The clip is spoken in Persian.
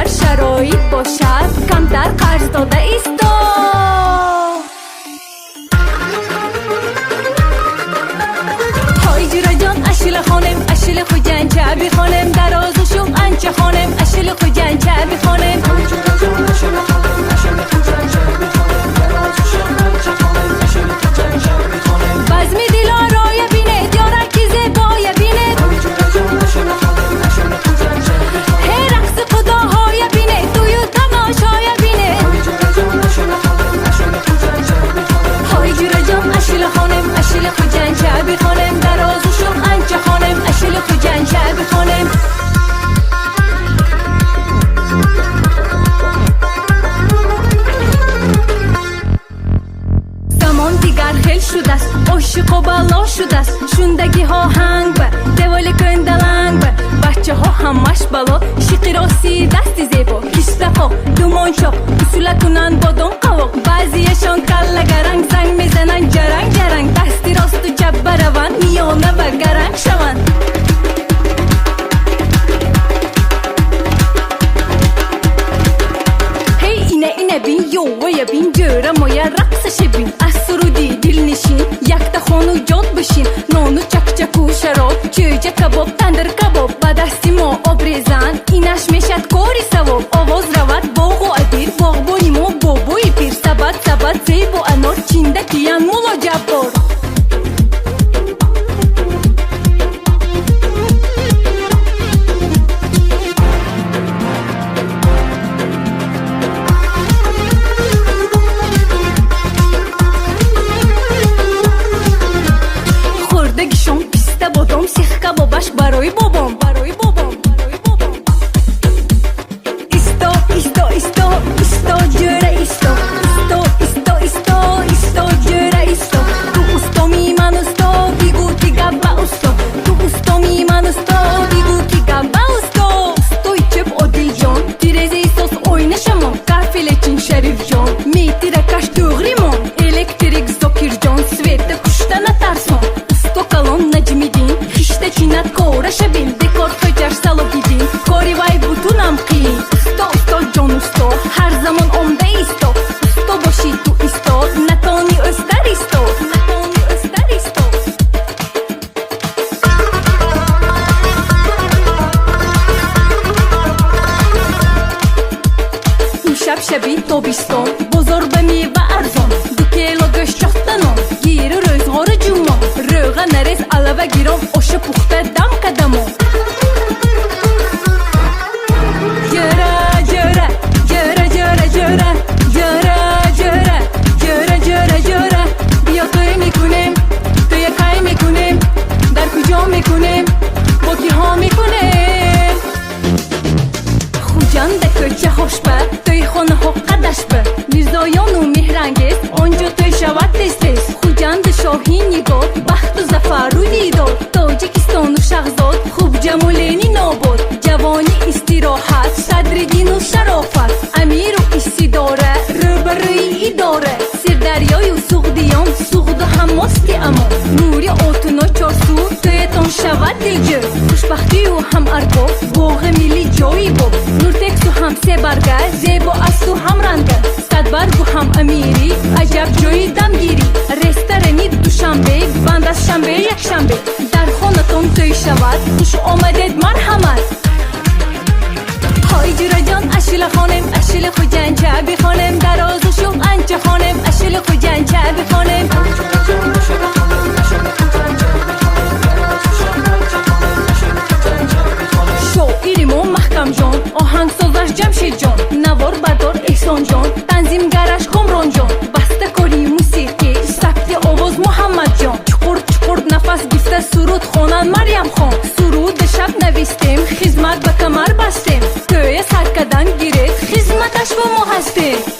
هر شرایط باشد کمتر قرض داده ایستا. های جورا جان اشیل خانم اشیل خو جنچه بخانم درازو شم انچه خانم اشیل خو جنچه بخانم. های جورا جان اشیل خانم اشیل خو جنچه بخانم درازو شم انچه خانم اشیل خو جنچه بخانم. بزمی دیلا رای بینه دیاره کی زیبای بینه. های جورا جان اشیل خانم اشیل خو جنچه بخانم. هی رقص خداهای بینه توی تماشای بینه. های جورا جان اشیل خانم اشیل خو جنچه بخانم. های جورا جان اشیل خانم اشیل خو جنچه بخانم درازو شم انچه خانم اشیل خو جنچه بخانم. زمان دیگر خیل شده است عاشق و بالا شده است شوندگی ها هنگ به دوال کندلنگ به بچه ها همش بالا شیقی راستی دستی زیبا کشتفا دومان چاق اصوله کنن با دون قواق بعضیشان کله گرنگ زنگ میزنن جرنگ جرنگ دستی راست و جب بروند میانه و گرنگ شوند. اینه بین یوه بین جره مایه رقصش بین از سرودی دل نشین یک دخانو جاد بشین نانو چک چک و شراب جوجه کباب تندر کباب با دستی ما آب ریزن اینش میشد کاری سواب آواز رود باغ و عدیر باغبانی ما بابوی پیر سبت سبت زیب و انار چینده کیان مولا جبار. باباش برای بابام ایستا ایستا ایستا ایستا جره ایستا ایستا ایستا ایستا جره ایستا تو استا می من استا بیگو کی گبه استا تو استا می من استا بیگو کی گبه استا استوی چپ عادل جان تیرزه ایستاس oynashamam کافیل چین شریف جان میتی رکش دوغریمان elektrik زاکیر جان سویت کشته نترسان استا کلان نجمیدین خشته چینت کورشه بین دکار خجر سالو گیدین کاری وای بوتونم قیین استا استا جان استا هر زمان آمده ایستا استا باشی تو ایستا نتانی استر ایستا نتانی استر ایستا. امشب شبی تابستان بازار به میوه ارزان دو کیلو گوشت چختنان گیر روزگار جوما روغن نریز علاوه گیرم آش پخته دم قدمو جره جره جره جره جره جره جره جره جره جره بیا توی میکنیم توی کای میکنیم در کجا میکنیم با کی ها میکنیم خوجان دکوچه خوش به توی خانه ها قدش به میرزایان و مهرنگیز آنجا توی شود دستیز خوجان شاهی نگاه بخت و زفر رو دیدار تاجیکستان و شهزاد خوب جمالینی ناباد جوانی استراحت صدر دین و شرافت امیر و استداره روبروی اداره سردریای و سغدیان سغد و هماستی اما نوری آتونا چارسو تویتان شود دلجو خوشبختی و هم ارباب باغ ملی جایی باب نورتکس و هم سه برگه زیبا است و هم رنگه صد برگ و هم امیری عجب جایی دمگیری رستورانی دوشنبه بند از شنبه یک شنبه در خانتان توی شود خوش آمدید مرحمت. های جورا جان اشیل خانم اشیل خو جنچه بخانم درازو شم انچه خانم اشیل خو جنچه بخانم. شاعری ما محکم جان آهنگ سازش جمشید جان نوار بردار احسان جان تنظیم گرش کامران جان بسته کاری موسیقی سبت آواز محمد جان چقر چقر نفس گفته سرود خوانن مریم خان سرود شب نویستیم خدمت به کمر بستیم توی سرکدن گیرید خدمتش با ما هستیم.